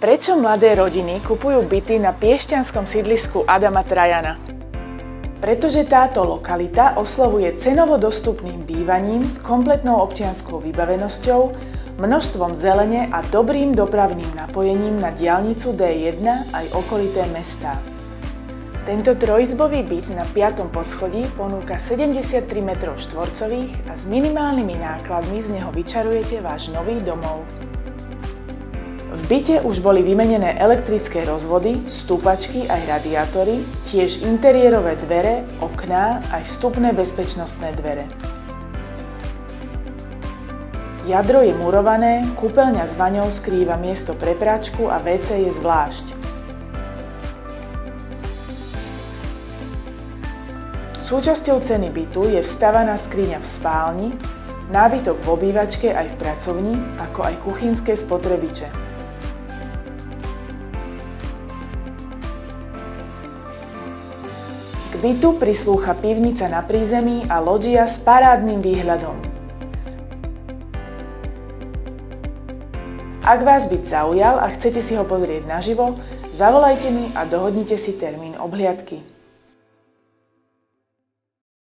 Prečo mladé rodiny kupujú byty na piešťanskom sídlisku Adama Trajana? Pretože táto lokalita oslovuje cenovo dostupným bývaním s kompletnou občianskou vybavenosťou, množstvom zelene a dobrým dopravným napojením na diaľnicu D1 aj okolité mestá. Tento trojizbový byt na 5. poschodí ponúka 73 m2 a s minimálnymi nákladmi z neho vyčarujete váš nový domov. V byte už boli vymenené elektrické rozvody, stúpačky aj radiátory, tiež interiérové dvere, okná aj vstupné bezpečnostné dvere. Jadro je murované, kúpeľňa s vaňou skrýva miesto pre pračku a WC je zvlášť. Súčasťou ceny bytu je vstavaná skriňa v spálni, nábytok v obývačke aj v pracovni, ako aj kuchynské spotrebiče. K bytu prislúcha pivnica na prízemí a lóžia s parádnym výhľadom. Ak vás byt zaujal a chcete si ho pozrieť naživo, zavolajte mi a dohodnite si termín obhliadky.